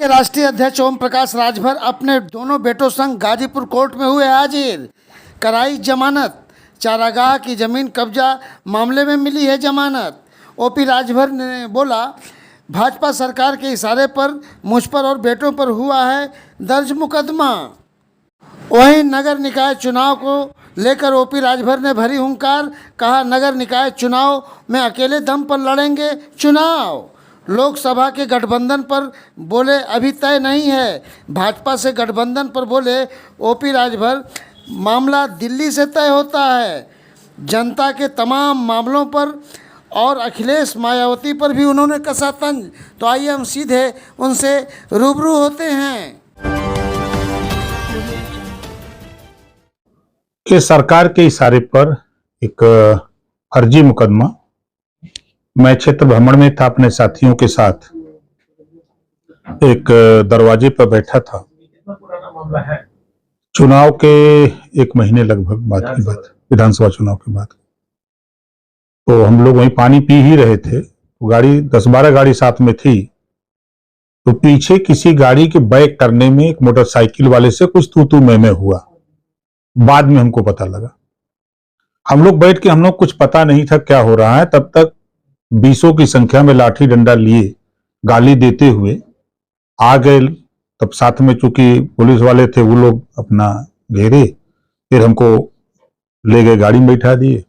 राष्ट्रीय अध्यक्ष ओम प्रकाश राजभर अपने दोनों बेटों संग गाजीपुर कोर्ट में हुए हाजिर। कराई जमानत। चारागाह की जमीन कब्जा मामले में मिली है जमानत। ओपी राजभर ने बोला, भाजपा सरकार के इशारे पर मुझ पर और बेटों पर हुआ है दर्ज मुकदमा। वहीं नगर निकाय चुनाव को लेकर ओपी राजभर ने भरी हुंकार। कहा, नगर निकाय चुनाव में अकेले दम पर लड़ेंगे चुनाव। लोकसभा के गठबंधन पर बोले, अभी तय नहीं है। भाजपा से गठबंधन पर बोले ओपी राजभर, मामला दिल्ली से तय होता है। जनता के तमाम मामलों पर और अखिलेश मायावती पर भी उन्होंने कसा तंज। तो आइए हम सीधे उनसे रूबरू होते हैं। कि सरकार के इशारे पर एक फर्जी मुकदमा, मैं क्षेत्र भ्रमण में था अपने साथियों के साथ, एक दरवाजे पर बैठा था। चुनाव के 1 महीने लगभग बाद की बात, विधानसभा चुनाव के बाद। तो हम लोग वहीं पानी पी ही रहे थे। तो गाड़ी 10-12 गाड़ी साथ में थी। तो पीछे किसी गाड़ी के बैक करने में एक मोटरसाइकिल वाले से कुछ तू मैं हुआ। बाद में हमको पता लगा। हम लोग बैठ के, हम लोग कुछ पता नहीं था क्या हो रहा है। तब तक 20 की संख्या में लाठी डंडा लिए गाली देते हुए आ गए। तब साथ में चूंकि पुलिस वाले थे, वो लोग अपना घेरे, फिर हमको ले गए, गाड़ी में बैठा दिए।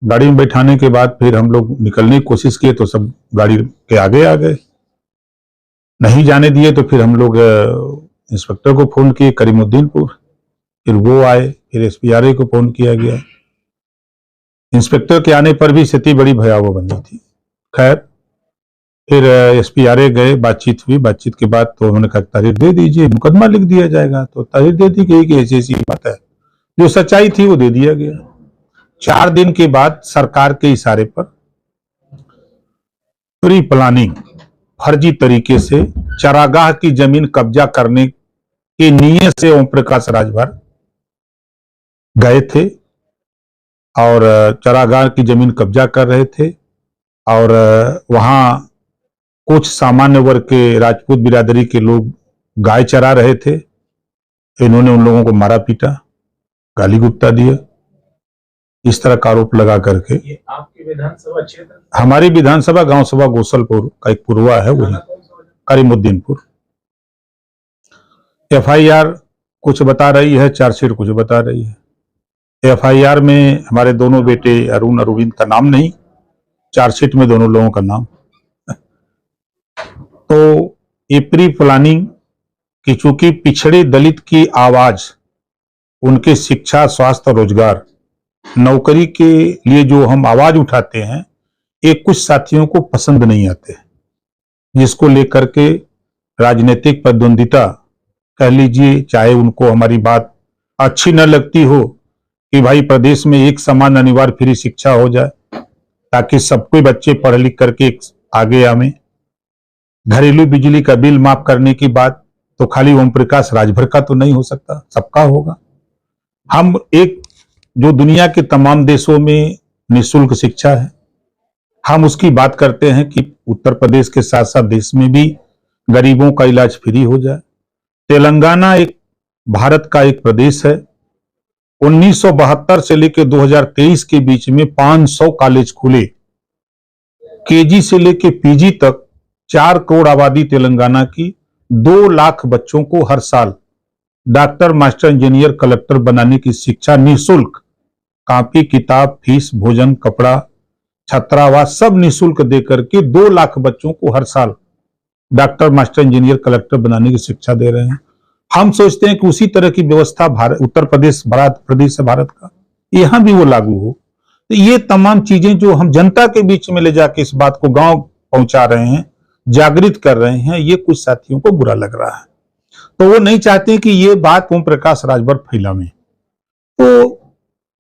गाड़ी में बैठाने के बाद फिर हम लोग निकलने की कोशिश किए तो सब गाड़ी के आगे आ गए, नहीं जाने दिए। तो फिर हम लोग इंस्पेक्टर को फोन किए करीमुद्दीनपुर, फिर वो आए, फिर SPRA को फोन किया गया। इंस्पेक्टर के आने पर भी स्थिति बड़ी भयावह बनी थी। खैर फिर SPRA गए, बातचीत हुई। बातचीत के बाद तो उन्होंने कहा, तारीख दे दीजिए, मुकदमा लिख दिया जाएगा। तो तारीख दे दी गई कि ऐसी बात है। जो सच्चाई थी वो दे दिया गया। 4 दिन के बाद सरकार के इशारे पर प्री प्लानिंग फर्जी तरीके से चारागाह की जमीन कब्जा करने की नीयत से ओम प्रकाश राजभर गए थे और चारागाह की जमीन कब्जा कर रहे थे। और वहां कुछ सामान्य वर्ग के राजपूत बिरादरी के लोग गाय चरा रहे थे। इन्होंने उन लोगों को मारा पीटा, गाली गुप्ता दिया, इस तरह का आरोप लगा करके। ये आपकी विधानसभा क्षेत्र? हमारी विधानसभा गांव सभा गोसलपुर का एक पुरवा है, वही करीमुद्दीनपुर। FIR कुछ बता रही है, चार्जशीट कुछ बता रही है। FIR में हमारे दोनों बेटे अरुण अरविंद का नाम नहीं, चार्जशीट में दोनों लोगों का नाम। तो ये प्री प्लानिंग की, चूंकि पिछड़े दलित की आवाज, उनके शिक्षा, स्वास्थ्य, रोजगार, नौकरी के लिए जो हम आवाज उठाते हैं, ये कुछ साथियों को पसंद नहीं आते, जिसको लेकर के राजनीतिक प्रतिद्वंदिता कह लीजिए, चाहे उनको हमारी बात अच्छी न लगती हो कि भाई प्रदेश में एक समान अनिवार्य फ्री शिक्षा हो जाए ताकि सबके बच्चे पढ़ लिख करके आगे आवे। घरेलू बिजली का बिल माफ करने की बात तो खाली ओम प्रकाश राजभर का तो नहीं हो सकता, सबका होगा। हम एक, जो दुनिया के तमाम देशों में निःशुल्क शिक्षा है, हम उसकी बात करते हैं कि उत्तर प्रदेश के साथ साथ देश में भी गरीबों का इलाज फ्री हो जाए। तेलंगाना एक भारत का एक प्रदेश है। 1972 से लेकर 2023 के बीच में 500 कॉलेज खुले। KG से लेकर PG तक 4 करोड़ आबादी तेलंगाना की, 2 लाख बच्चों को हर साल डॉक्टर, मास्टर, इंजीनियर, कलेक्टर बनाने की शिक्षा निःशुल्क, कॉपी, किताब, फीस, भोजन, कपड़ा, छात्रावास सब निःशुल्क देकर के 2 लाख बच्चों को हर साल डॉक्टर, मास्टर, इंजीनियर, कलेक्टर बनाने की शिक्षा दे रहे हैं। हम सोचते हैं कि उसी तरह की व्यवस्था भारत, उत्तर प्रदेश बड़ा प्रदेश है भारत का, यहां भी वो लागू हो। तो ये तमाम चीजें जो हम जनता के बीच में ले जाके इस बात को गांव पहुंचा रहे हैं, जागृत कर रहे हैं, ये कुछ साथियों को बुरा लग रहा है। तो वो नहीं चाहते कि ये बात ओम प्रकाश राजभर फैलावे। तो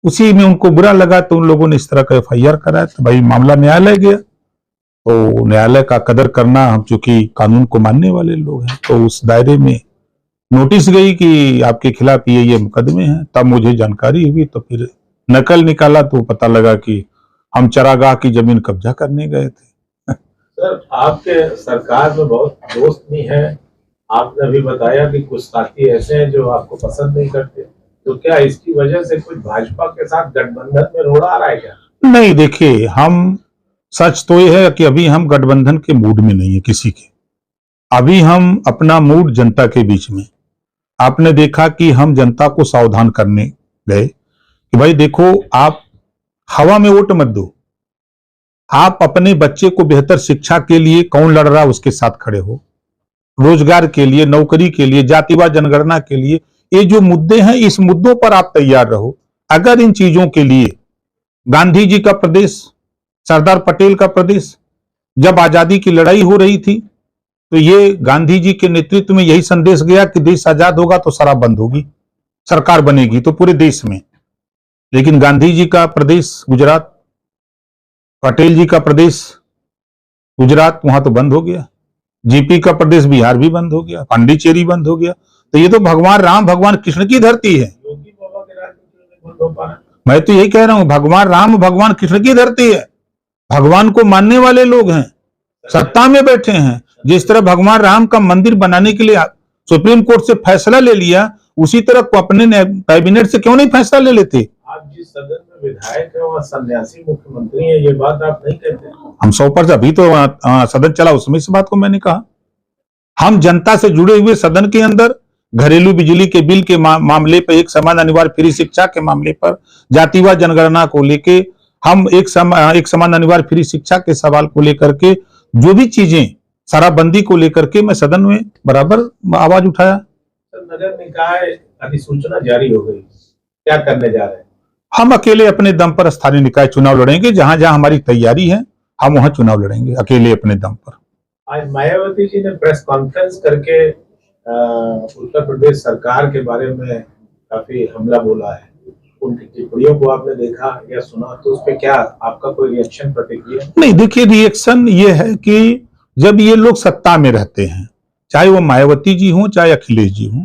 उसी में उनको बुरा लगा, तो उन लोगों ने इस तरह का FIR कराया। तो भाई मामला न्यायालय गया। तो न्यायालय का कदर करना, हम चूंकि कानून को मानने वाले लोग हैं, तो उस दायरे में नोटिस गई कि आपके खिलाफ ये मुकदमे हैं। तब मुझे जानकारी हुई, तो फिर नकल निकाला तो पता लगा कि हम चरागाह की जमीन कब्जा करने गए थे। सर, आपके सरकार में बहुत दोस्त भी हैं। आपने अभी बताया कि कुछ साथी ऐसे हैं जो आपको पसंद नहीं करते। तो क्या इसकी वजह से कुछ भाजपा के साथ गठबंधन में रोड़ा आ रहा है क्या? नहीं, देखिए, हम सच तो ये है कि अभी हम गठबंधन के मूड में नहीं है किसी के। अभी हम अपना मूड जनता के बीच में। आपने देखा कि हम जनता को सावधान करने गए कि भाई देखो, आप हवा में वोट मत दो। आप अपने बच्चे को बेहतर शिक्षा के लिए कौन लड़ रहा है उसके साथ खड़े हो। रोजगार के लिए, नौकरी के लिए, जातिवाद जनगणना के लिए, ये जो मुद्दे हैं इस मुद्दों पर आप तैयार रहो। अगर इन चीजों के लिए गांधी जी का प्रदेश, सरदार पटेल का प्रदेश, जब आजादी की लड़ाई हो रही थी तो ये गांधी जी के नेतृत्व में यही संदेश गया कि देश आजाद होगा तो शराब बंद होगी, सरकार बनेगी तो पूरे देश में। लेकिन गांधी जी का प्रदेश गुजरात, पटेल जी का प्रदेश गुजरात, वहां तो बंद हो गया। जीपी का प्रदेश बिहार भी बंद हो गया, पांडिचेरी बंद हो गया। तो ये तो भगवान राम, भगवान कृष्ण की धरती है। योगी बाबा के राज में क्यों नहीं बंद हो पा रहा? मैं तो यही कह रहा हूं, भगवान राम, भगवान कृष्ण की धरती है। भगवान को मानने वाले लोग हैं, सत्ता में बैठे हैं। जिस तरह भगवान राम का मंदिर बनाने के लिए सुप्रीम कोर्ट से फैसला ले लिया, उसी तरह को अपने कैबिनेट से क्यों नहीं फैसला ले लेते? आप जिस सदन में विधायक है वहाँ सन्यासी मुख्यमंत्री है, ये बात आप नहीं कहते? हम 100% अभी तो सदन चला उसमें इस बात को मैंने कहा। हम जनता से जुड़े हुए सदन के अंदर घरेलू बिजली के बिल के मामले पर, एक समान अनिवार्य फ्री शिक्षा के मामले पर, जातिवाद जनगणना को लेके, हम एक समान अनिवार्य फ्री शिक्षा के सवाल को लेकर के, जो भी चीजें, शराबबंदी को लेकर के मैं सदन में बराबर आवाज उठाया। सर, नगर निकाय अधिसूचना जारी हो गई, क्या करने जा रहे हैं? हम अकेले अपने दम पर स्थानीय निकाय चुनाव लड़ेंगे। जहां जहां हमारी तैयारी है हम वहां चुनाव लड़ेंगे अकेले अपने दम पर। आज मायावती जी ने प्रेस कॉन्फ्रेंस करके उत्तर प्रदेश सरकार के बारे में काफी हमला बोला है। उनकी टिप्पणियों को आपने देखा या सुना, तो उस पर क्या आपका कोई रिएक्शन, प्रतिक्रिया? नहीं, देखिए, रिएक्शन ये है कि जब ये लोग सत्ता में रहते हैं, चाहे वो मायावती जी हों चाहे अखिलेश जी हों,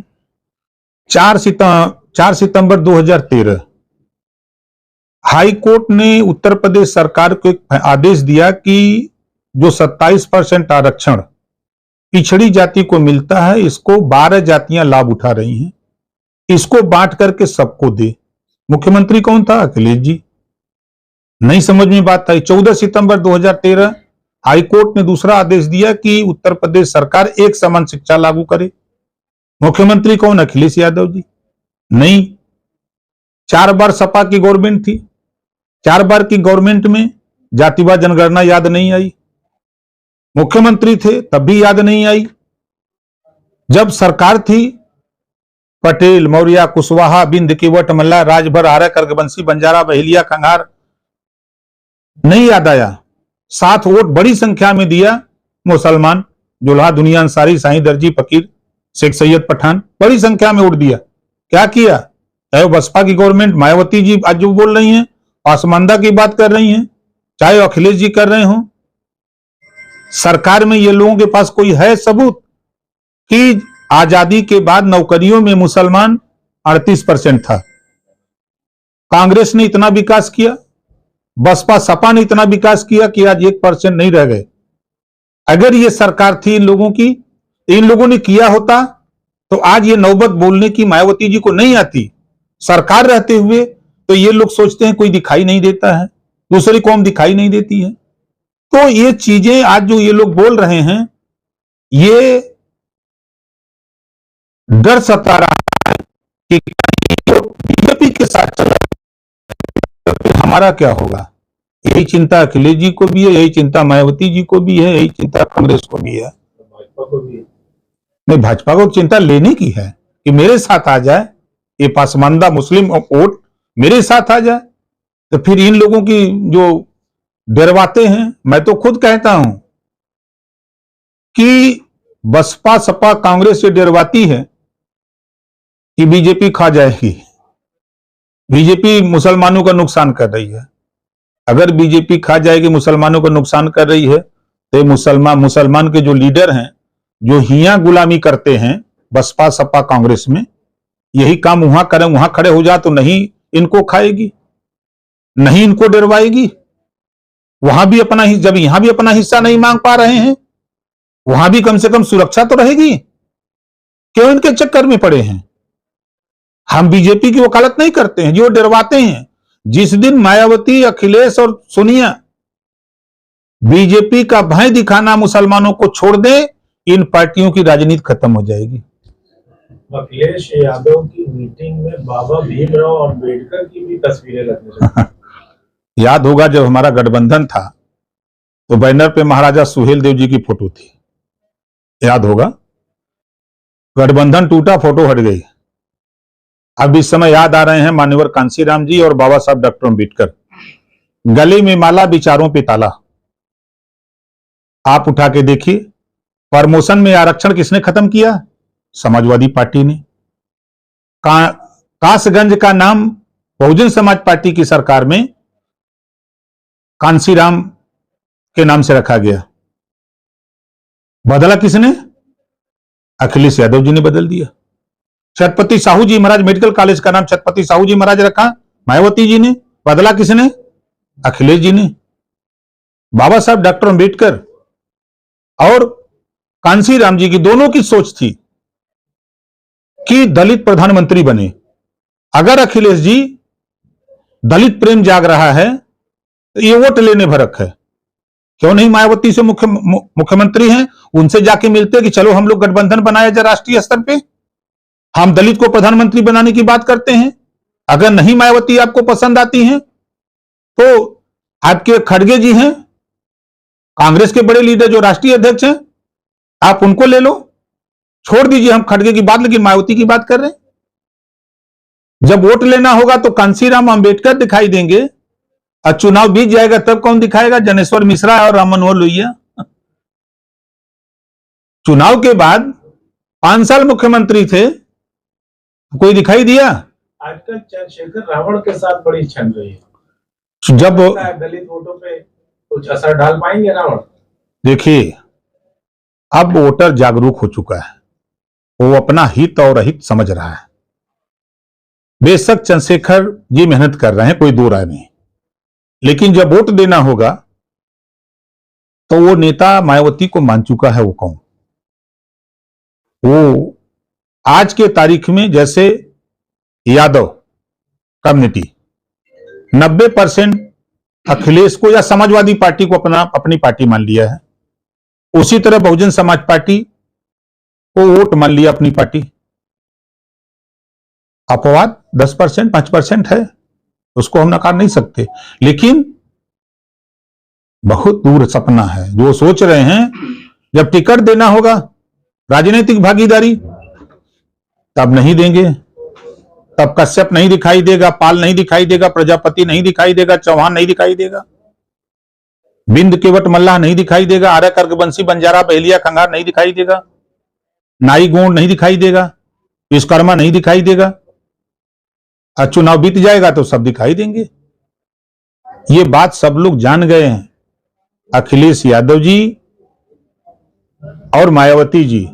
4 सितंबर 2013 हाई कोर्ट ने उत्तर प्रदेश सरकार को एक आदेश दिया कि जो 27% आरक्षण पिछड़ी जाति को मिलता है, इसको 12 जातियां लाभ उठा रही हैं, इसको बांट करके सबको दे। मुख्यमंत्री कौन था? अखिलेश जी। नहीं समझ में बात आई। 14 सितंबर 2013 हाई कोर्ट ने दूसरा आदेश दिया कि उत्तर प्रदेश सरकार एक समान शिक्षा लागू करे। मुख्यमंत्री कौन? अखिलेश यादव जी। नहीं, 4 बार सपा की गवर्नमेंट थी, 4 बार की गवर्नमेंट में जातिवाद जनगणना याद नहीं आई। मुख्यमंत्री थे तब भी याद नहीं आई। जब सरकार थी, पटेल, मौर्य, कुशवाहा, बिंद, केवट, मल्ला, राजभर, आर्य, कर्कवंशी, बंजारा, बहेलिया, खंगार, नहीं याद आया। 7 वोट बड़ी संख्या में दिया मुसलमान, जुल्हा, दुनिया अंसारी, साईं दर्जी, फकीर, शेख सैयद पठान, बड़ी संख्या में वोट दिया। क्या किया? चाहे बसपा की गवर्नमेंट, मायावती जी आज जो बोल रही हैं, आसमानदा की बात कर रही हैं, चाहे अखिलेश जी कर रहे हो, सरकार में ये लोगों के पास कोई है सबूत कि आजादी के बाद नौकरियों में मुसलमान 38% था? कांग्रेस ने इतना विकास किया, बसपा सपा ने इतना विकास किया कि आज 1% नहीं रह गए। अगर ये सरकार थी इन लोगों की, इन लोगों ने किया होता तो आज ये नौबत बोलने की मायावती जी को नहीं आती। सरकार रहते हुए तो ये लोग सोचते हैं कोई दिखाई नहीं देता है, दूसरी कौम दिखाई नहीं देती है। तो ये चीजें आज जो ये लोग बोल रहे हैं, ये डर सता रहा है कि बीजेपी के साथ चला तो हमारा क्या होगा। यही चिंता अखिलेश जी को भी है, यही चिंता मायावती जी को भी है, यही चिंता कांग्रेस को भी है, भाजपा को भी? नहीं, भाजपा को चिंता लेने की है कि मेरे साथ आ जाए, ये पासमानदा मुस्लिम वोट मेरे साथ आ जाए। तो फिर इन लोगों की जो डरवाते हैं, मैं तो खुद कहता हूं कि बसपा सपा कांग्रेस से डरवाती है कि बीजेपी खा जाएगी। बीजेपी मुसलमानों का नुकसान कर रही है। अगर बीजेपी खा जाएगी, मुसलमानों का नुकसान कर रही है, तो मुसलमान के जो लीडर हैं, जो हिया गुलामी करते हैं बसपा सपा कांग्रेस में, यही काम वहां करें, वहां खड़े हो जा तो नहीं इनको खाएगी, नहीं इनको डरवाएगी। वहां भी अपना ही, जब यहां भी अपना हिस्सा नहीं मांग पा रहे हैं, वहां भी कम से कम सुरक्षा तो रहेगी। क्यों इनके चक्कर में पड़े हैं? हम बीजेपी की वकालत नहीं करते हैं, जो डरवाते हैं। जिस दिन मायावती, अखिलेश और सोनिया बीजेपी का भय दिखाना मुसलमानों को छोड़ दें, इन पार्टियों की राजनीति खत्म हो जाएगी। अखिलेश यादव की मीटिंग में बाबा भीमराव अंबेडकर की भी तस्वीरें लगने लगी। याद होगा जब हमारा गठबंधन था तो बैनर पे महाराजा सुहेल देव जी की फोटो थी, याद होगा। गठबंधन टूटा, फोटो हट गई। अब इस समय याद आ रहे हैं मान्यवर कांशीराम जी और बाबा साहब डॉक्टर अंबेडकर। गले में माला, विचारों पे ताला। आप उठा के देखिए, प्रमोशन में आरक्षण किसने खत्म किया? समाजवादी पार्टी ने। कासगंज का नाम बहुजन समाज पार्टी की सरकार में कांशीराम के नाम से रखा गया। बदला किसने? अखिलेश यादव जी ने बदल दिया। छत्रपति साहू जी महाराज मेडिकल कॉलेज का नाम छत्रपति साहू जी महाराज रखा मायावती जी ने। बदला किसने? अखिलेश जी ने। बाबा साहब डॉक्टर अंबेडकर और कांशीराम जी की दोनों की सोच थी कि दलित प्रधानमंत्री बने। अगर अखिलेश जी दलित प्रेम जाग रहा है तो ये वोट लेने भरक है। क्यों नहीं मायावती से मुख्यमंत्री हैं, उनसे जाके मिलते कि चलो हम लोग गठबंधन बनाया जाए राष्ट्रीय स्तर पे, हम दलित को प्रधानमंत्री बनाने की बात करते हैं। अगर नहीं मायावती आपको पसंद आती हैं तो आपके खड़गे जी हैं, कांग्रेस के बड़े लीडर जो राष्ट्रीय अध्यक्ष हैं, आप उनको ले लो। छोड़ दीजिए हम खड़गे की बात, लेकिन मायावती की बात कर रहे हैं। जब वोट लेना होगा तो कांशीराम अंबेडकर दिखाई देंगे और चुनाव बीत जाएगा तब कौन दिखाएगा? जनेश्वर मिश्रा और राम मनोहर लोहिया। चुनाव के बाद 5 साल मुख्यमंत्री थे, कोई दिखाई दिया? आजकल चंद्रशेखर रावण के साथ बड़ी छन रही है। जब दलित वोटों पे कुछ असर डाल पाएंगे रावण? देखिए, अब वोटर जागरूक हो चुका है, वो अपना हित और अहित समझ रहा है। बेशक चंद्रशेखर जी मेहनत कर रहे हैं, कोई दो राय नहीं, लेकिन जब वोट देना होगा तो वो नेता मायावती को मान चुका है। वो कौन? वो आज के तारीख में जैसे यादव कम्युनिटी 90% अखिलेश को या समाजवादी पार्टी को अपनी पार्टी मान लिया है, उसी तरह बहुजन समाज पार्टी को वोट मान लिया अपनी पार्टी। अपवाद 10% 5% है, उसको हम नकार नहीं सकते, लेकिन बहुत दूर सपना है। जो सोच रहे हैं जब टिकट देना होगा, राजनीतिक भागीदारी, तब नहीं देंगे। तब कश्यप नहीं दिखाई देगा, पाल नहीं दिखाई देगा, प्रजापति नहीं दिखाई देगा, चौहान नहीं दिखाई देगा, बिंद केवट मल्लाह नहीं दिखाई देगा, आर्य कर्क बंसी बंजारा बहेलिया खंगार नहीं दिखाई देगा, नाई गोंड नहीं दिखाई देगा, विश्वकर्मा नहीं दिखाई देगा। और चुनाव बीत जाएगा तो सब दिखाई देंगे। ये बात सब लोग जान गए हैं। अखिलेश यादव जी और मायावती जी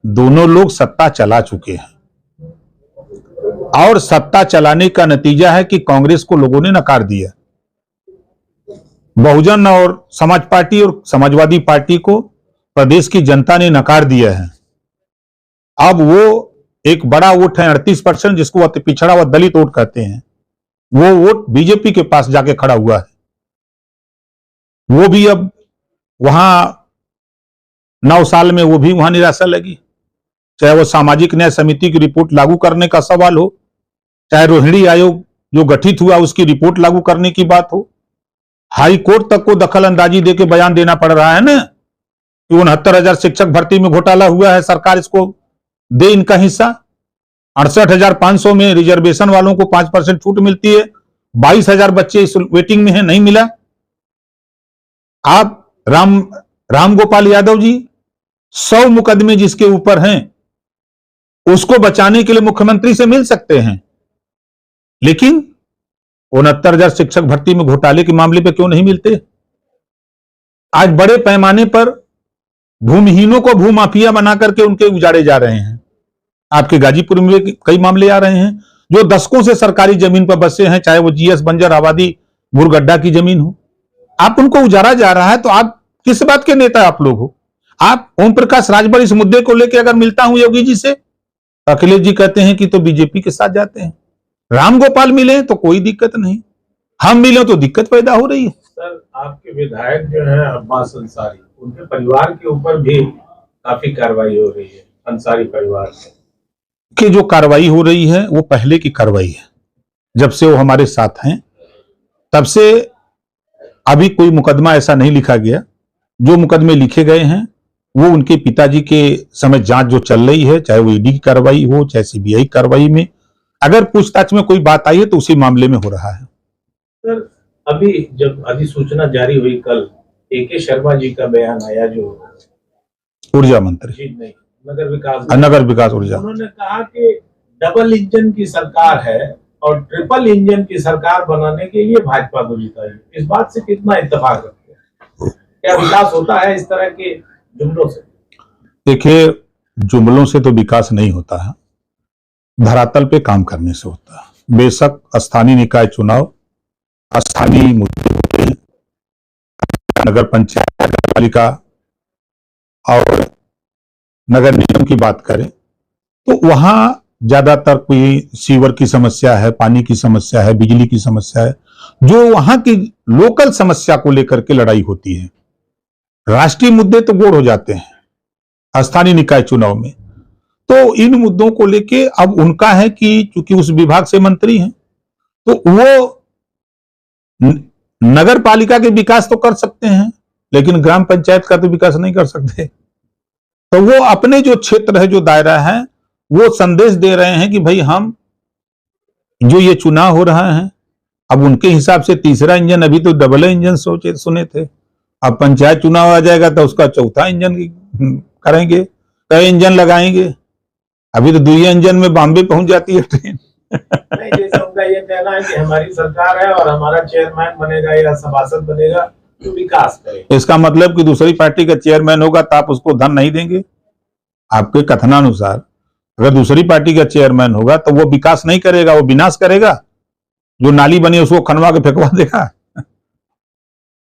दोनों लोग सत्ता चला चुके हैं, और सत्ता चलाने का नतीजा है कि कांग्रेस को लोगों ने नकार दिया। बहुजन और समाज पार्टी और समाजवादी पार्टी को प्रदेश की जनता ने नकार दिया है। अब वो एक बड़ा वोट है 38%, जिसको अति पिछड़ा व दलित वोट कहते हैं, वो वोट बीजेपी के पास जाके खड़ा हुआ है। वो भी अब वहां 9 साल में वो भी वहां निराशा लगी। चाहे वो सामाजिक न्याय समिति की रिपोर्ट लागू करने का सवाल हो, चाहे रोहिणी आयोग जो गठित हुआ उसकी रिपोर्ट लागू करने की बात हो, हाई कोर्ट तक को दखल अंदाजी देके बयान देना पड़ रहा है ना कि 69,000 शिक्षक भर्ती में घोटाला हुआ है, सरकार इसको दे इनका हिस्सा। 68,500 में रिजर्वेशन वालों को 5% छूट मिलती है, 22,000 बच्चे इस वेटिंग में है, नहीं मिला। आप राम गोपाल यादव जी 100 मुकदमे जिसके ऊपर हैं उसको बचाने के लिए मुख्यमंत्री से मिल सकते हैं, लेकिन 69,000 शिक्षक भर्ती में घोटाले के मामले पे क्यों नहीं मिलते? आज बड़े पैमाने पर भूमिहीनों को भूमाफिया बना करके उनके उजाड़े जा रहे हैं। आपके गाजीपुर में कई मामले आ रहे हैं, जो दशकों से सरकारी जमीन पर बसे हैं, चाहे वो जीएस बंजर आबादी मुरगड्डा की जमीन हो। आप उनको उजाड़ा जा रहा है, तो आप किस बात के नेता आप लोग हो? आप ओम प्रकाश राजभर इस मुद्दे को लेकर अगर मिलता हूं योगी जी से, अखिलेश जी कहते हैं कि तो बीजेपी के साथ जाते हैं। राम गोपाल मिले तो कोई दिक्कत नहीं, हम मिले तो दिक्कत पैदा हो रही है। सर, आपके विधायक जो हैं अब्बास अंसारी, उनके परिवार के ऊपर भी काफी कार्रवाई हो रही है, अंसारी परिवार से कि जो कार्रवाई हो रही है वो पहले की कार्रवाई है। जब से वो हमारे साथ हैं तब से अभी कोई मुकदमा ऐसा नहीं लिखा गया। जो मुकदमे लिखे गए हैं वो उनके पिताजी के समय जांच जो चल रही है, चाहे वो ईडी की कार्रवाई हो चाहे सीबीआई कार्रवाई में, अगर पूछताछ में कोई बात आई है तो उसी मामले में हो रहा है। सर, अभी जब अधिसूचना जारी हुई कल, AK शर्मा जी का बयान आया, जो ऊर्जा मंत्री, जी नहीं, नगर विकास ऊर्जा, उन्होंने कहा कि डबल इंजन की सरकार है और ट्रिपल इंजन की सरकार बनाने के लिए भाजपा को जिताइए। इस बात से कितना इत्तेफाक रखते हैं? क्या विकास होता है इस तरह के जुमलों से? देखिए, जुमलों से तो विकास नहीं होता है, धरातल पे काम करने से होता है। बेशक स्थानीय निकाय चुनाव स्थानीय मुद्दे होते हैं, नगर पंचायत, नगर पालिका और नगर निगम की बात करें तो वहां ज्यादातर कोई सीवर की समस्या है, पानी की समस्या है, बिजली की समस्या है, जो वहां की लोकल समस्या को लेकर के लड़ाई होती है। राष्ट्रीय मुद्दे तो बोर हो जाते हैं स्थानीय निकाय चुनाव में। तो इन मुद्दों को लेके अब उनका है कि चूंकि उस विभाग से मंत्री हैं तो वो नगर पालिका के विकास तो कर सकते हैं, लेकिन ग्राम पंचायत का तो विकास नहीं कर सकते। तो वो अपने जो क्षेत्र है, जो दायरा है, वो संदेश दे रहे हैं कि भाई हम जो ये चुनाव हो रहा है, अब उनके हिसाब से तीसरा इंजन, अभी तो डबल इंजन सुने थे, अब पंचायत चुनाव आ जाएगा तो उसका चौथा इंजन करेंगे, कई इंजन लगाएंगे। अभी तो दुनिया इंजन में बॉम्बे पहुंच जाती है ट्रेन। नहीं, जैसे उनका ये कहना है कि हमारी सरकार है और हमारा चेयरमैन बनेगा या सभासद बनेगा तो विकास करेगा। इसका मतलब कि दूसरी पार्टी का चेयरमैन होगा तो आप उसको धन नहीं देंगे? आपके कथनानुसार अगर दूसरी पार्टी का चेयरमैन होगा तो वो विकास नहीं करेगा, वो विनाश करेगा। जो नाली बनी उसको खनवा के फेंकवा देगा।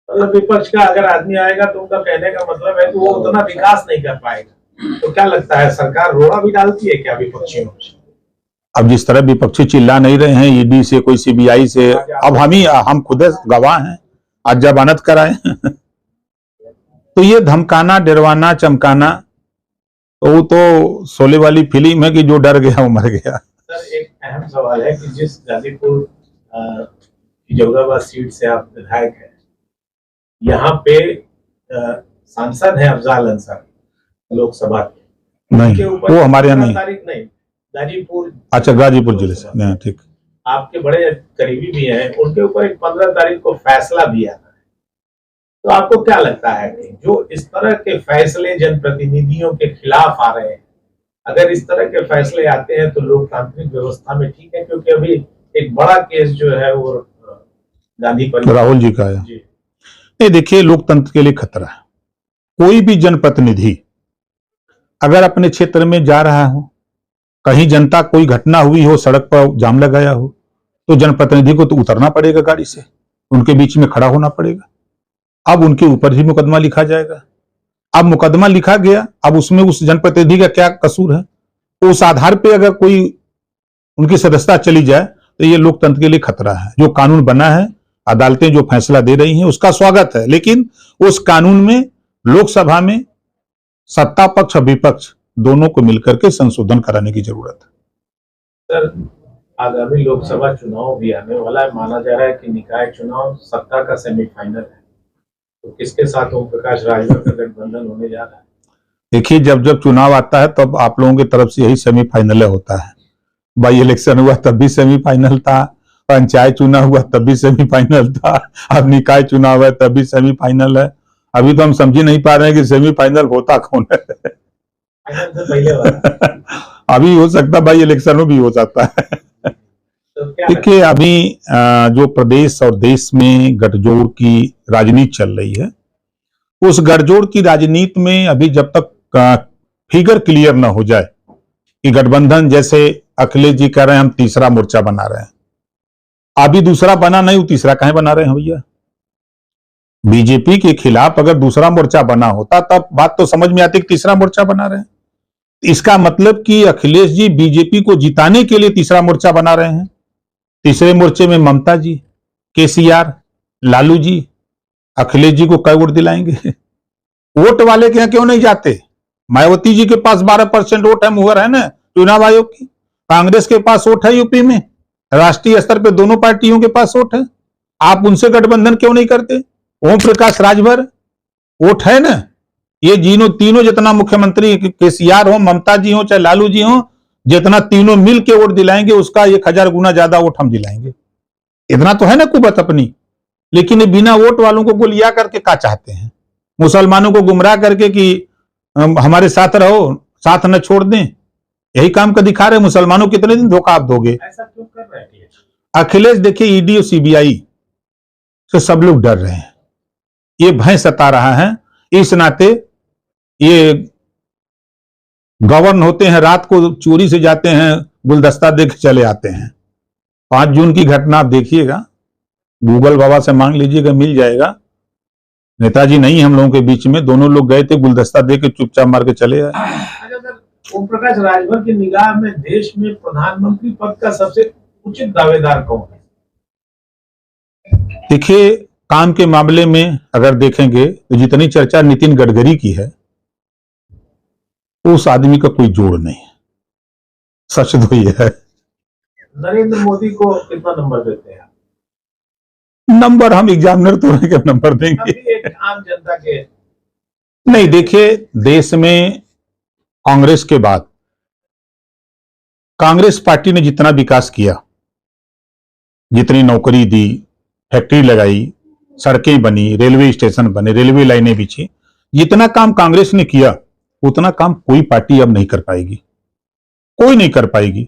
मतलब विपक्ष का अगर आदमी आएगा तो उनका कहने का मतलब है कि वो उतना विकास नहीं कर पाएगा। तो क्या लगता है, सरकार रोड़ा भी डालती है क्या विपक्षियों से? अब जिस तरह विपक्षी चिल्ला नहीं रहे हैं ईडी से, कोई सीबीआई से, अब हम खुद गवाह हैं, आज जमानत कराए। तो ये धमकाना, डरवाना, चमकाना, तो वो तो शोले वाली फिल्म है कि जो डर गया वो मर गया। सर, एक अहम सवाल है कि जिस गाजीपुर फिजौराबाद सीट से आप विधायक हैं, यहाँ पे सांसद है अफजाल अंसारी लोकसभा के, नहीं, वो हमारे यहाँ नहीं, गाजीपुर, अच्छा गाजीपुर जिले से नहीं, ठीक। आपके बड़े करीबी भी हैं, उनके ऊपर एक 15 तारीख को फैसला भी आना है। तो आपको क्या लगता है कि जो इस तरह के फैसले जनप्रतिनिधियों के खिलाफ आ रहे हैं, अगर इस तरह के फैसले आते हैं तो लोकतांत्रिक व्यवस्था में ठीक है? क्योंकि अभी एक बड़ा केस जो है वो गांधी परिवार, राहुल जी का है। नहीं, देखिए, लोकतंत्र के लिए खतरा है। कोई भी जनप्रतिनिधि अगर अपने क्षेत्र में जा रहा हो, कहीं जनता कोई घटना हुई हो, सड़क पर जाम लगाया हो, तो जनप्रतिनिधि को तो उतरना पड़ेगा गाड़ी से, उनके बीच में खड़ा होना पड़ेगा। अब उनके ऊपर ही मुकदमा लिखा जाएगा। अब मुकदमा लिखा गया, अब उसमें उस जनप्रतिनिधि का क्या कसूर है? तो उस आधार पे अगर कोई उनकी सदस्यता चली जाए तो ये लोकतंत्र के लिए खतरा है। जो कानून बना है, अदालतें जो फैसला दे रही हैं उसका स्वागत है, लेकिन उस कानून में लोकसभा में सत्ता पक्ष और विपक्ष दोनों को मिलकर के संशोधन कराने की जरूरत है। सर, आगामी लोकसभा चुनाव भी आने वाला है, माना जा रहा है कि निकाय चुनाव सत्ता का सेमीफाइनल है, तो किसके साथ ओम प्रकाश राजभर का गठबंधन होने जा रहा है? देखिए, जब जब चुनाव आता है तब आप लोगों की तरफ से यही सेमीफाइनल होता है। बाई इलेक्शन हुआ तब भी सेमीफाइनल था, पंचायत चुनाव हुआ तब भी सेमीफाइनल था, अब निकाय चुनाव है तब भी सेमीफाइनल है। अभी तो हम समझ ही नहीं पा रहे हैं कि सेमीफाइनल होता कौन है। फाइनल से पहले वाला अभी हो सकता, बाई इलेक्शन में भी हो सकता है। तो क्या देखिए, अभी जो प्रदेश और देश में गठजोड़ की राजनीति चल रही है, उस गठजोड़ की राजनीति में अभी जब तक फिगर क्लियर ना हो जाए कि गठबंधन, जैसे अखिलेश जी कह रहे हैं हम तीसरा मोर्चा बना रहे हैं, अभी दूसरा बना नहीं, वो तीसरा कहीं बना रहे हैं भैया? बीजेपी के खिलाफ अगर दूसरा मोर्चा बना होता तब बात तो समझ में आती कि तीसरा मोर्चा बना रहे हैं। इसका मतलब कि अखिलेश जी बीजेपी को जिताने के लिए तीसरा मोर्चा बना रहे हैं। तीसरे मोर्चे में ममता जी, केसीआर, लालू जी, अखिलेश जी को कई वोट दिलाएंगे? वोट वाले के यहाँ क्यों नहीं जाते? मायावती जी के पास 12% वोट है, मुहर है ना चुनाव आयोग की। कांग्रेस के पास वोट है यूपी में, राष्ट्रीय स्तर पे दोनों पार्टियों के पास वोट है। आप उनसे गठबंधन क्यों नहीं करते? ओम प्रकाश राजभर वोट है ना। ये तीनों जितना मुख्यमंत्री केसीआर हो, ममता जी हो, चाहे लालू जी हो, जितना तीनों मिल के वोट दिलाएंगे उसका 1000 गुना ज्यादा वोट हम दिलाएंगे। इतना तो है ना कुबत अपनी। लेकिन ये बिना वोट वालों को गुलिया करके क्या चाहते हैं? मुसलमानों को गुमराह करके कि हमारे साथ रहो, साथ न छोड़ दें, यही काम का दिखा रहे। मुसलमानों को कितने दिन धोखा आप दोगे? ऐसा क्यों कर रहे हैं अखिलेश देखिए, ईडी और सीबीआई से सब लोग डर रहे हैं। ये भय सता रहा है। इस नाते ये गवर्न होते हैं, रात को चोरी से जाते हैं, गुलदस्ता देख चले आते हैं। 5 जून की घटना आप देखिएगा, गूगल बाबा से मांग लीजिएगा, मिल जाएगा। नेताजी नहीं हम लोगों के बीच में, दोनों लोग गए थे, गुलदस्ता दे के चुपचाप मार के चले आए। ओम प्रकाश राजभर की निगाह में देश में प्रधानमंत्री पद का सबसे उचित दावेदार कौन है? देखिए, काम के मामले में अगर देखेंगे तो जितनी चर्चा नितिन गडकरी की है, उस आदमी का कोई जोड़ नहीं है। सच तो ये है। नरेंद्र मोदी को कितना नंबर देते हैं? नंबर हम एग्जामिनर तो नहीं, क्या नंबर देंगे? अभी एक आम जनता के नहीं, देखिए, देश में कांग्रेस के बाद कांग्रेस पार्टी ने जितना विकास किया, जितनी नौकरी दी, फैक्ट्री लगाई, सड़कें बनी, रेलवे स्टेशन बने, रेलवे लाइनें बिछी, जितना काम कांग्रेस ने किया उतना काम कोई पार्टी अब नहीं कर पाएगी। कोई नहीं कर पाएगी।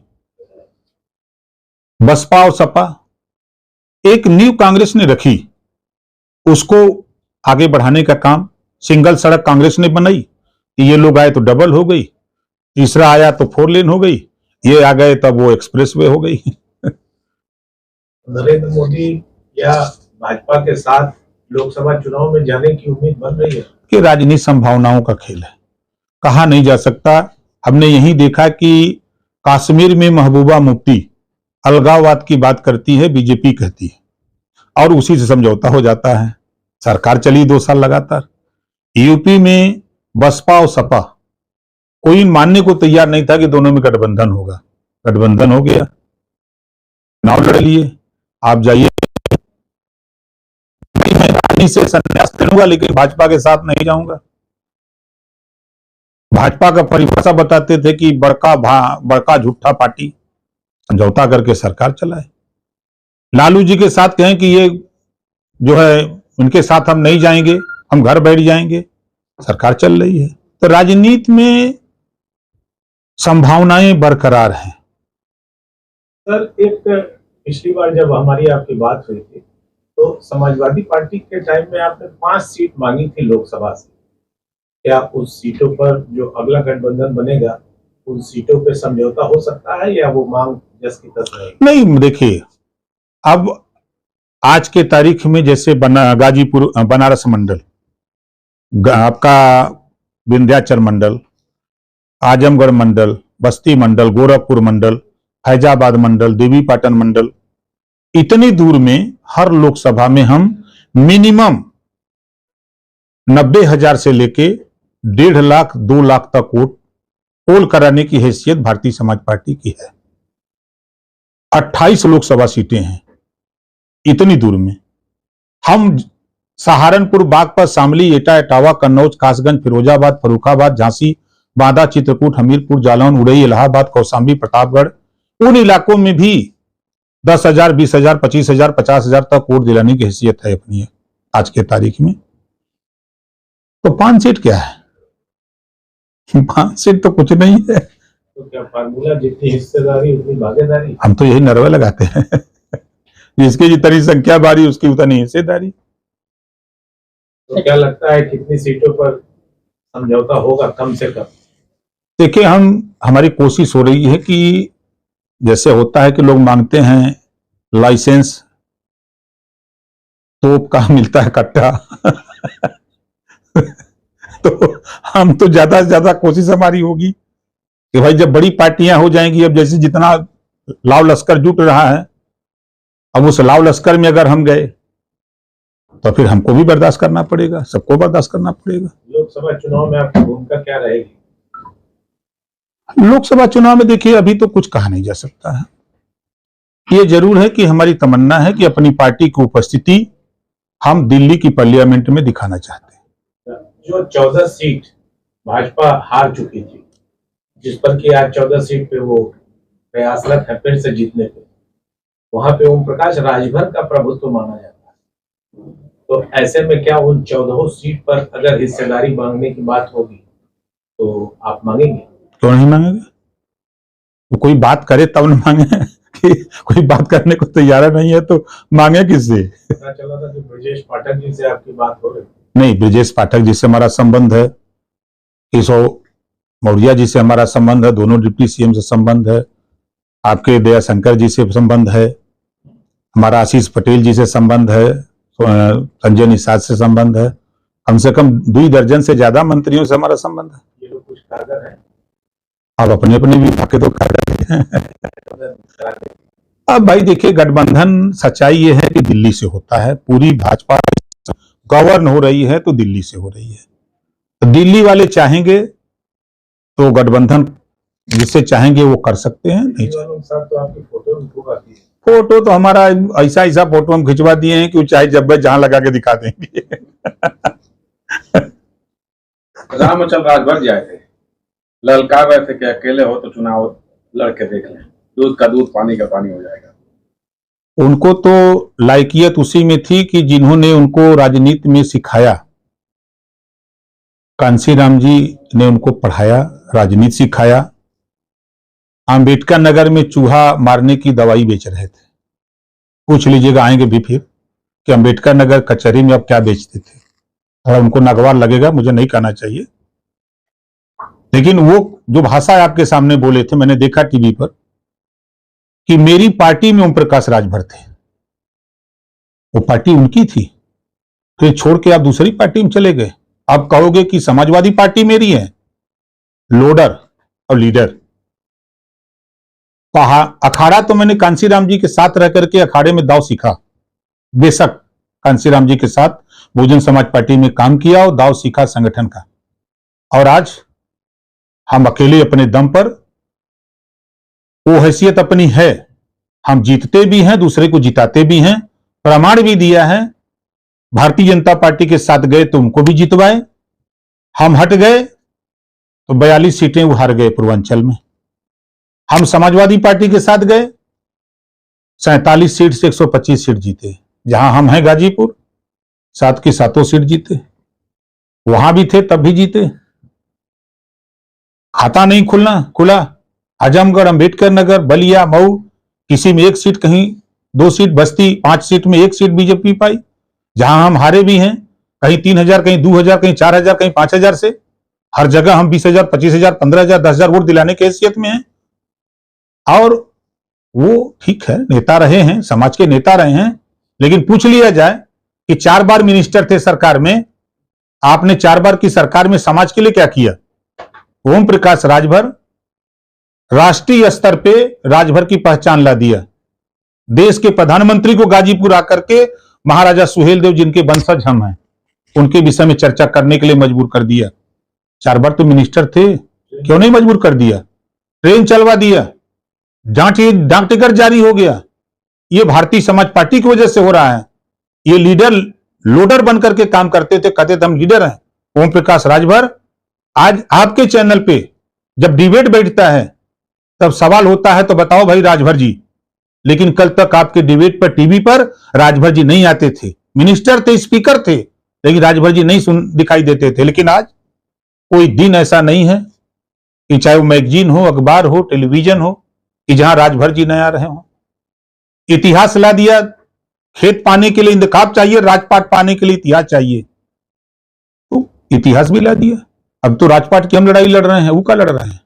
बसपा और सपा एक नींव कांग्रेस ने रखी, उसको आगे बढ़ाने का काम। सिंगल सड़क कांग्रेस ने बनाई, ये लोग आए तो डबल हो गई, तीसरा आया तो 4 लेन हो गई, ये आ गए तब वो एक्सप्रेस वे हो गई। नरेंद्र मोदी या भाजपा के साथ लोकसभा चुनाव में जाने की उम्मीद बन रही है कि राजनीति संभावनाओं का खेल है, कहा नहीं जा सकता। हमने यही देखा कि कश्मीर में महबूबा मुफ्ती अलगाववाद की बात करती है, बीजेपी कहती है, और उसी से समझौता हो जाता है। सरकार चली 2 साल लगातार। यूपी में बसपा और सपा कोई मानने को तैयार नहीं था कि दोनों में गठबंधन होगा। गठबंधन हो गया, चुनाव लड़ लिए। आप जाइए, मैं राजनीति से संन्यास लूंगा लेकिन भाजपा के साथ नहीं जाऊंगा। भाजपा का परिभाषा बताते थे कि बड़का झूठा पार्टी, समझौता करके सरकार चलाए। लालू जी के साथ कहें कि ये जो है उनके साथ हम नहीं जाएंगे, हम घर बैठ जाएंगे, सरकार चल रही है। तो राजनीति में संभावनाएं बरकरार हैं। सर, एक पिछली बार जब हमारी आपकी बात हुई थी तो समाजवादी पार्टी के टाइम में आपने 5 सीट मांगी थी लोकसभा से। क्या उस सीटों पर जो अगला गठबंधन बनेगा उन सीटों पे समझौता हो सकता है या वो मांग जस की तस रहेगी? नहीं, देखिए, अब आज के तारीख में जैसे गाजीपुर, बनारस मंडल, आपका विंध्याचल मंडल, आजमगढ़ मंडल, बस्ती मंडल, गोरखपुर मंडल, फैजाबाद मंडल, देवीपाटन मंडल, इतनी दूर में हर लोकसभा में हम मिनिमम 90,000 से लेके 1.5 लाख 2 लाख तक वोट पोल कराने की हैसियत भारतीय समाज पार्टी की है। 28 लोकसभा सीटें हैं इतनी दूर में। हम सहारनपुर, बागपत, शामली, एटा, इटावा, कन्नौज, कासगंज, फिरोजाबाद, फर्रुखाबाद, झांसी, बांदा, चित्रकूट, हमीरपुर, जालौन, उड़ई, इलाहाबाद, कौशाम्बी, प्रतापगढ़, उन इलाकों में भी 10,000, 20,000, 25,000, 50,000 तक वोट दिलाने की हैसियत है अपनी आज के तारीख में। तो 5 सीट क्या है? 5 सीट तो कुछ नहीं है। तो क्या फार्मूला जितनी हिस्सेदारी उतनी भागीदारी? हम तो यही नरवे लगाते हैं जिसकी जितनी संख्या बारी उसकी उतनी हिस्सेदारी। तो क्या लगता है कितनी सीटों पर समझौता होगा कम से कम? देखिए, हमारी कोशिश हो रही है कि जैसे होता है कि लोग मांगते हैं लाइसेंस तोप का मिलता है कट्टा। तो हम तो ज्यादा से ज्यादा कोशिश हमारी होगी कि भाई जब बड़ी पार्टियां हो जाएंगी, अब जैसे जितना लाव लश्कर जुट रहा है, अब उस लाव लश्कर में अगर हम गए तो फिर हमको भी बर्दाश्त करना पड़ेगा, सबको बर्दाश्त करना पड़ेगा। लोकसभा चुनाव में आपकी भूमिका क्या रहेगी? लोकसभा चुनाव में देखिए अभी तो कुछ कहा नहीं जा सकता है। ये जरूर है कि हमारी तमन्ना है कि अपनी पार्टी की उपस्थिति हम दिल्ली की पार्लियामेंट में दिखाना चाहते हैं। जो 14 सीट भाजपा हार चुकी थी, जिस पर कि आज 14 सीट पे वो प्रयासरत है फिर से जीतने पे, वहां पे ओम प्रकाश राजभर का प्रभुत्व माना जाता है। तो ऐसे में क्या उन 14 सीट पर अगर हिस्सेदारी मांगने की बात होगी तो आप मांगेंगे? क्यों नहीं मांगेंगे? तो कोई बात करे तब न मांगे कि कोई बात करने को तैयार नहीं है तो मांगे किससे? पता चला था कि ब्रजेश पाठक जी से आपकी बात हो रही? नहीं, ब्रजेश पाठक जी से हमारा संबंध है, केशव मौर्य जी से हमारा संबंध है, दोनों डिप्टी सीएम से संबंध है, आपके दयाशंकर जी से संबंध है, हमारा आशीष पटेल जी से संबंध है, संजय निषाद से संबंध है, कम से कम 2 दर्जन से ज्यादा मंत्रियों से हमारा संबंध है। ये लोग कुछ कारगर है? अब अपने अपने विभाग के तो कारगर हैं। अब भाई देखिए, गठबंधन सच्चाई ये है कि दिल्ली से होता है, पूरी भाजपा गवर्न हो रही है तो दिल्ली से हो रही है। तो दिल्ली वाले चाहेंगे तो गठबंधन जिससे चाहेंगे वो कर सकते हैं, नहीं चाहेंगे। साथ तो आपकी फोटो खूब आती है। फोटो तो हमारा ऐसा ऐसा फोटो हम खिंचवा दिए हैं कि चाहे जब जहां लगा के दिखा देंगे। रामचंद्र राजभर जाए थे, ललकार रहे थे कि अकेले हो तो चुनाव लड़के देख लें, दूध का दूध पानी का पानी हो जाएगा। उनको तो लायकियत उसी में थी कि जिन्होंने उनको राजनीति में सिखाया, कांसीराम जी ने उनको पढ़ाया, राजनीति सिखाया। अंबेडकर नगर में चूहा मारने की दवाई बेच रहे थे, पूछ लीजिएगा आएंगे भी फिर कि अंबेडकर नगर कचहरी में अब क्या बेचते थे। थोड़ा उनको नागवार लगेगा, मुझे नहीं कहना चाहिए, लेकिन वो जो भाषा आपके सामने बोले थे, मैंने देखा टीवी पर कि मेरी पार्टी में ओम प्रकाश राजभर थे, वो पार्टी उनकी थी, फिर छोड़ के आप दूसरी पार्टी में चले गए। आप कहोगे कि समाजवादी पार्टी मेरी है, लोडर और लीडर। अखाड़ा तो मैंने कांसीराम जी के साथ रह करके अखाड़े में दाव सीखा, बेशक कांसीराम जी के साथ बहुजन समाज पार्टी में काम किया और दाव सीखा संगठन का। और आज हम अकेले अपने दम पर, वो हैसियत अपनी है, हम जीतते भी हैं, दूसरे को जिताते भी हैं, प्रमाण भी दिया है। भारतीय जनता पार्टी के साथ गए तो उनको भी जितवाए, हम हट गए तो 42 सीटें वो हार गए पूर्वांचल में। हम समाजवादी पार्टी के साथ गए, 47 सीट से 125 सीट जीते। जहां हम हैं गाजीपुर, 7 की 7 सीट जीते, वहां भी थे तब भी जीते। खाता नहीं खुला, आजमगढ़, अंबेडकर नगर, बलिया, मऊ, किसी में 1 सीट, कहीं 2 सीट, बस्ती 5 सीट में 1 सीट बीजेपी पाई। जहां हम हारे भी हैं, कहीं 3000, कहीं 2000, कहीं 4000, कहीं 5000 से, हर जगह हम 20,000, 25,000, 15,000, 10,000 वोट दिलाने की हैसियत में हैं। और वो ठीक है, नेता रहे हैं, समाज के नेता रहे हैं, लेकिन पूछ लिया जाए कि 4 बार मिनिस्टर थे सरकार में, आपने 4 बार की सरकार में समाज के लिए क्या किया? ओम प्रकाश राजभर राष्ट्रीय स्तर पे राजभर की पहचान ला दिया। देश के प्रधानमंत्री को गाजीपुर आकर के महाराजा सुहेलदेव जिनके वंशज हम हैं, उनके विषय में चर्चा करने के लिए मजबूर कर दिया। 4 बार तो मिनिस्टर थे, क्यों नहीं मजबूर कर दिया? ट्रेन चलवा दिया, डाक टिकट जारी हो गया। ये भारतीय समाज पार्टी की वजह से हो रहा है। ये लीडर लोडर बनकर के काम करते थे, कहते थे हम लीडर हैं। ओम प्रकाश राजभर, आज आपके चैनल पे जब डिबेट बैठता है तब सवाल होता है तो बताओ भाई राजभर जी, लेकिन कल तक आपके डिबेट पर टीवी पर राजभर जी नहीं आते थे। मिनिस्टर थे, स्पीकर थे, लेकिन राजभर जी नहीं दिखाई देते थे। लेकिन आज कोई दिन ऐसा नहीं है कि चाहे वो मैगजीन हो, अखबार हो, टेलीविजन हो, कि जहां राजभर जी न आ रहे हो। इतिहास ला दिया, खेत पाने के लिए इंतखाब चाहिए, राजपाट पाने के लिए इतिहास चाहिए, तो इतिहास भी ला दिया। अब तो राजपाट की हम लड़ाई लड़ रहे हैं, वो क्या लड़ रहे हैं?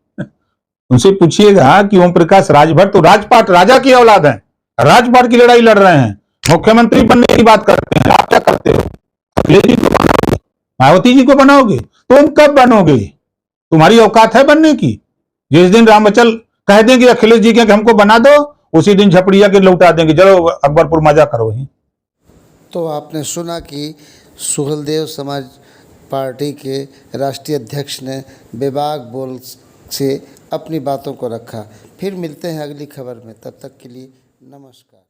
उनसे पूछिएगा कि ओम प्रकाश राजभर तो राजपाट राजा की औलाद है, राजपाट की लड़ाई लड़ रहे हैं। मुख्यमंत्री बनने की बात करते हैं, आप क्या करते हो? अखिलेश जी को बनाओगे, मायावती जी को बनाओगे? तुम कब बनोगे? तुम्हारी औकात है बनने की? जिस दिन रामचल कह देंगे अखिलेश जी के कि हमको बना दो, उसी दिन झपड़िया के लौटा देंगे, चलो अकबरपुर मजा करो ही। तो आपने सुना कि सुहलदेव समाज पार्टी के राष्ट्रीय अध्यक्ष ने बेबाक बोल से अपनी बातों को रखा। फिर मिलते हैं अगली खबर में, तब तक के लिए नमस्कार।